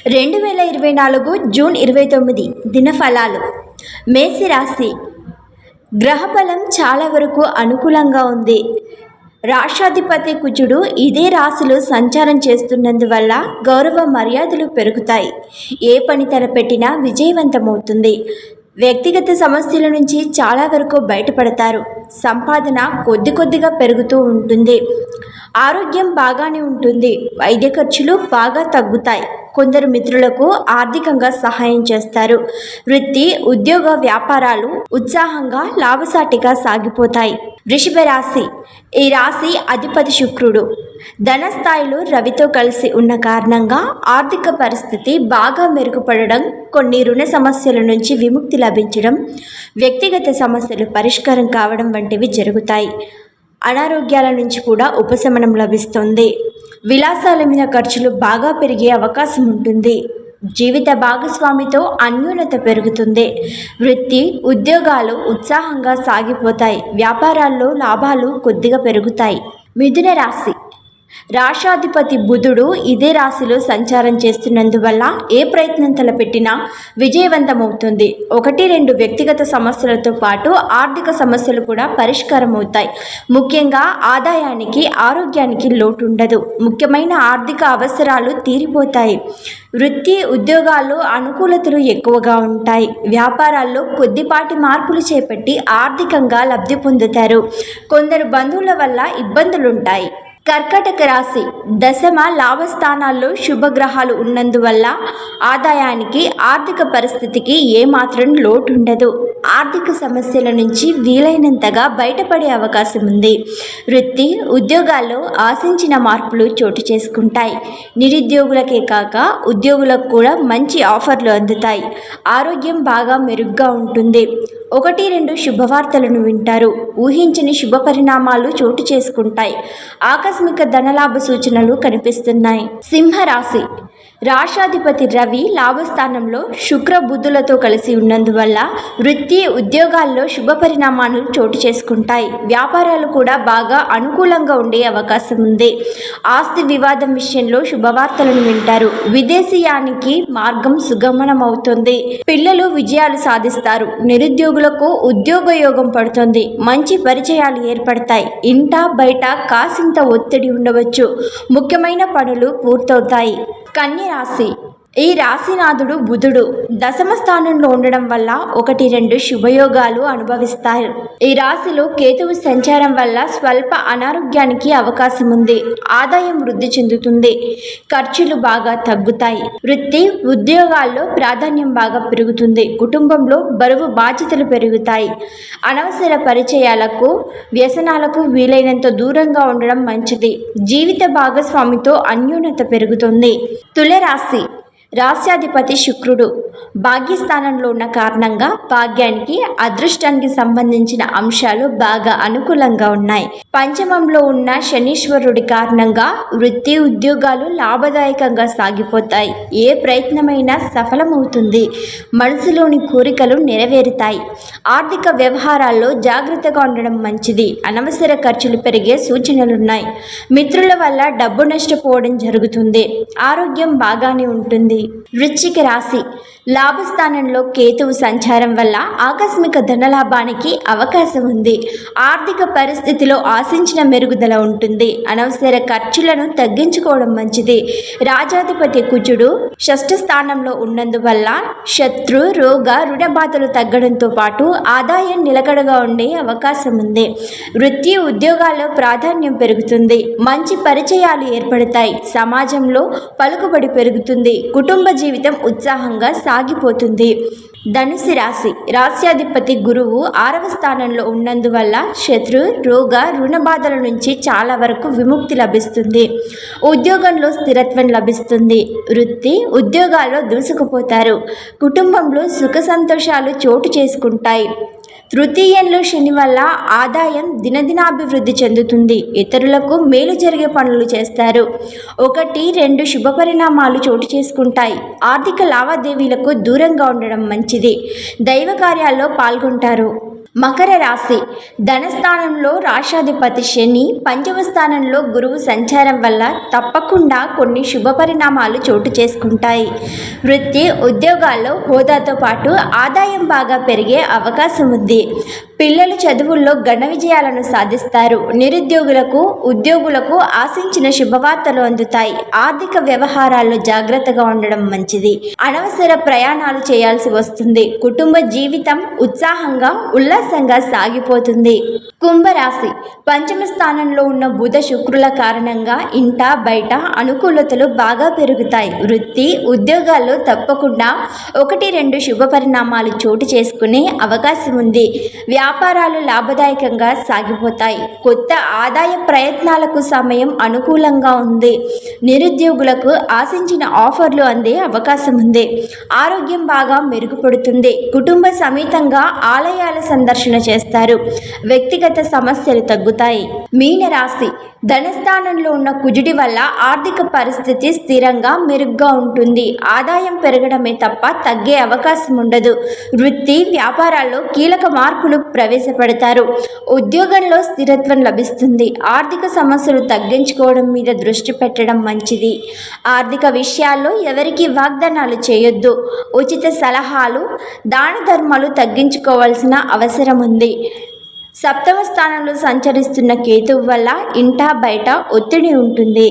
2024 June 29 దినఫలాలు. మేష రాశి. గ్రహబలం చాలా వరకు అనుకూలంగా ఉంది. రాష్ట్రాధిపతి కుజుడు ఇదే రాశిలో సంచారం చేస్తున్నందువల్ల గౌరవ మర్యాదలు పెరుగుతాయి. ఏ పని తలపెట్టినా విజయవంతమవుతుంది. వ్యక్తిగత సమస్యల నుంచి చాలా వరకు బయటపడతారు. సంపాదన కొద్దిగా పెరుగుతూ ఉంటుంది. ఆరోగ్యం బాగానే ఉంటుంది. వైద్య ఖర్చులు బాగా తగ్గుతాయి. కొందరు మిత్రులకు ఆర్థికంగా సహాయం చేస్తారు. వృత్తి, ఉద్యోగ, వ్యాపారాలు ఉత్సాహంగా లాభసాటిగా సాగిపోతాయి. వృషభ రాశి. ఈ రాశి అధిపతి శుక్రుడు ధనస్థాయిలో రవితో కలిసి ఉన్న కారణంగా ఆర్థిక పరిస్థితి బాగా మెరుగుపడడం, కొన్ని రుణ సమస్యల నుంచి విముక్తి లభించడం, వ్యక్తిగత సమస్యలు పరిష్కారం కావడం వంటివి జరుగుతాయి. అనారోగ్యాల నుంచి కూడా ఉపశమనం లభిస్తుంది. విలాసాల మీద ఖర్చులు బాగా పెరిగే అవకాశం ఉంటుంది. జీవిత భాగస్వామితో అన్యోన్యత పెరుగుతుంది. వృత్తి, ఉద్యోగాలు ఉత్సాహంగా సాగిపోతాయి. వ్యాపారాల్లో లాభాలు కొద్దిగా పెరుగుతాయి. మిథున రాశి. రాష్ట్రాధిపతి బుధుడు ఇదే రాశిలో సంచారం చేస్తున్నందువల్ల ఏ ప్రయత్నం తలపెట్టినా విజయవంతమవుతుంది. 1-2 వ్యక్తిగత సమస్యలతో పాటు ఆర్థిక సమస్యలు కూడా పరిష్కారం అవుతాయి. ముఖ్యంగా ఆదాయానికి, ఆరోగ్యానికి లోటు ఉండదు. ముఖ్యమైన ఆర్థిక అవసరాలు తీరిపోతాయి. వృత్తి, ఉద్యోగాల్లో అనుకూలతలు ఎక్కువగా ఉంటాయి. వ్యాపారాల్లో కొద్దిపాటి మార్పులు చేపట్టి ఆర్థికంగా లబ్ధి పొందుతారు. కొందరు బంధువుల వల్ల ఇబ్బందులుంటాయి. కర్కాటక రాశి. దశమ లాభస్థానాల్లో శుభగ్రహాలు ఉన్నందువల్ల ఆదాయానికి, ఆర్థిక పరిస్థితికి ఏమాత్రం లోటు ఉండదు. ఆర్థిక సమస్యల నుంచి వీలైనంతగా బయటపడే అవకాశం ఉంది. వృత్తి, ఉద్యోగాల్లో ఆశించిన మార్పులు చోటు చేసుకుంటాయి. నిరుద్యోగులకే కాక ఉద్యోగులకు కూడా మంచి ఆఫర్లు అందుతాయి. ఆరోగ్యం బాగా మెరుగ్గా ఉంటుంది. 1-2 శుభవార్తలను వింటారు. ఊహించని శుభ పరిణామాలు చోటు చేసుకుంటాయి. ఆకస్మిక ధనలాభ సూచనలు కనిపిస్తున్నాయి. సింహరాశి. రాష్ట్రాధిపతి రవి లాభస్థానంలో శుక్ర బుధులతో కలిసి ఉన్నందువల్ల వృత్తి, ఉద్యోగాల్లో శుభ పరిణామాలు చోటు చేసుకుంటాయి. వ్యాపారాలు కూడా బాగా అనుకూలంగా ఉండే అవకాశం ఉంది. ఆస్తి వివాదం విషయంలో శుభవార్తలను వింటారు. విదేశీయానికి మార్గం సుగమనమవుతుంది. పిల్లలు విజయాలు సాధిస్తారు. నిరుద్యోగులకు ఉద్యోగ యోగం పడుతుంది. మంచి పరిచయాలు ఏర్పడతాయి. ఇంట బయట కాసింత ఒత్తిడి ఉండవచ్చు. ముఖ్యమైన పనులు పూర్తవుతాయి. కన్య రాశి. ఈ రాశినాథుడు బుధుడు దశమ స్థానంలో ఉండడం వల్ల 1-2 శుభయోగాలు అనుభవిస్తారు. ఈ రాశిలో కేతువు సంచారం వల్ల స్వల్ప అనారోగ్యానికి అవకాశం ఉంది. ఆదాయం వృద్ధి చెందుతుంది. ఖర్చులు బాగా తగ్గుతాయి. వృత్తి, ఉద్యోగాల్లో ప్రాధాన్యం బాగా పెరుగుతుంది. కుటుంబంలో బరువు బాధ్యతలు పెరుగుతాయి. అనవసర పరిచయాలకు, వ్యసనాలకు వీలైనంత దూరంగా ఉండడం మంచిది. జీవిత భాగస్వామితో అన్యోన్యత పెరుగుతుంది. తులారాశి. రాష్ట్రాధిపతి శుక్రుడు భాగ్యస్థానంలో ఉన్న కారణంగా భాగ్యానికి, అదృష్టానికి సంబంధించిన అంశాలు బాగా అనుకూలంగా ఉన్నాయి. పంచమంలో ఉన్న శనీశ్వరుడి కారణంగా వృత్తి, ఉద్యోగాలు లాభదాయకంగా సాగిపోతాయి. ఏ ప్రయత్నమైనా సఫలమవుతుంది. మనసులోని కోరికలు నెరవేరుతాయి. ఆర్థిక వ్యవహారాల్లో జాగ్రత్తగా ఉండడం మంచిది. అనవసర ఖర్చులు పెరిగే సూచనలున్నాయి. మిత్రుల వల్ల డబ్బు నష్టపోవడం జరుగుతుంది. ఆరోగ్యం బాగానే ఉంటుంది. వృశ్చిక రాశి. లాభస్థానంలో కేతువు సంచారం వల్ల ఆకస్మిక ధనలాభానికి అవకాశం ఉంది. ఆర్థిక పరిస్థితిలో ఆశించిన మెరుగుదల ఉంటుంది. అనవసర ఖర్చులను తగ్గించుకోవడం మంచిది. రాజాధిపతి కుజుడు షష్ఠ స్థానంలో ఉన్నందువల్ల శత్రు, రోగ, రుణ బాధలు తగ్గడంతో పాటు ఆదాయం నిలకడగా ఉండే అవకాశం ఉంది. వృత్తి, ఉద్యోగాల్లో ప్రాధాన్యం పెరుగుతుంది. మంచి పరిచయాలు ఏర్పడతాయి. సమాజంలో పలుకుబడి పెరుగుతుంది. కుటుంబ జీవితం ఉత్సాహంగా సాగిపోతుంది. ధనుసు రాశి. రాశ్యాధిపతి గురువు 6వ స్థానంలో ఉన్నందువల్ల శత్రు, రోగ, రుణ బాధల నుంచి చాలా వరకు విముక్తి లభిస్తుంది. ఉద్యోగంలో స్థిరత్వం లభిస్తుంది. వృత్తి, ఉద్యోగాల్లో దూసుకుపోతారు. కుటుంబంలో సుఖ సంతోషాలు చోటు చేసుకుంటాయి. తృతీయంలో శని వల్ల ఆదాయం దినదినాభివృద్ధి చెందుతుంది. ఇతరులకు మేలు జరిగే పనులు చేస్తారు. 1-2 శుభ పరిణామాలు చోటు చేసుకుంటాయి. ఆర్థిక లావాదేవీలకు దూరంగా ఉండడం మంచిది. దైవ కార్యాల్లో పాల్గొంటారు. మకర రాశి ధనస్థానంలో రాశాధిపతి శని, పంచమ స్థానంలో గురువు సంచారం వల్ల తప్పకుండా కొన్ని శుభ పరిణామాలు చోటు చేసుకుంటాయి. వృత్తి ఉద్యోగాల్లో హోదాతో పాటు ఆదాయం బాగా పెరిగే అవకాశం ఉంది. పిల్లలు చదువుల్లో ఘన విజయాలను సాధిస్తారు. నిరుద్యోగులకు ఉద్యోగులకు ఆశించిన శుభవార్తలు అందుతాయి. ఆర్థిక వ్యవహారాల్లో జాగ్రత్తగా ఉండడం మంచిది. అనవసర ప్రయాణాలు చేయాల్సి వస్తుంది. కుటుంబ జీవితం ఉత్సాహంగా ఉల్లాసంగా సాగిపోతుంది. కుంభరాశి పంచమ స్థానంలో ఉన్న బుధ శుక్రుల కారణంగా ఇంట బయట అనుకూలతలు బాగా పెరుగుతాయి. వృత్తి ఉద్యోగాల్లో తప్పకుండా 1-2 శుభ పరిణామాలు చోటు చేసుకునే అవకాశం ఉంది. వ్యాపారాలు లాభదాయకంగా సాగిపోతాయి. కొత్త ఆదాయ ప్రయత్నాలకు సమయం అనుకూలంగా ఉంది. నిరుద్యోగులకు ఆశించిన ఆఫర్లు అందే అవకాశం ఉంది. ఆరోగ్యం బాగా మెరుగుపడుతుంది. కుటుంబ సమేతంగా ఆలయాల సందర్శన చేస్తారు. వ్యక్తిగత సమస్యలు తగ్గుతాయి. మీనరాశి ధనస్థానంలో ఉన్న కుజుడి వల్ల ఆర్థిక పరిస్థితి స్థిరంగా మెరుగ్గా ఉంటుంది. ఆదాయం పెరగడమే తప్ప తగ్గే అవకాశం ఉండదు. వృత్తి వ్యాపారాల్లో కీలక మార్పులు ప్రవేశపెడతారు. ఉద్యోగంలో స్థిరత్వం లభిస్తుంది. ఆర్థిక సమస్యలు తగ్గించుకోవడం మీద దృష్టి పెట్టడం మంచిది. ఆర్థిక విషయాల్లో ఎవరికి వాగ్దానాలు చేయొద్దు. ఉచిత సలహాలు దాన ధర్మాలు తగ్గించుకోవాల్సిన అవసరం ఉంది. సప్తమ స్థానంలో సంచరిస్తున్న కేతువు వల్ల ఇంటా బయట ఒత్తిడి ఉంటుంది.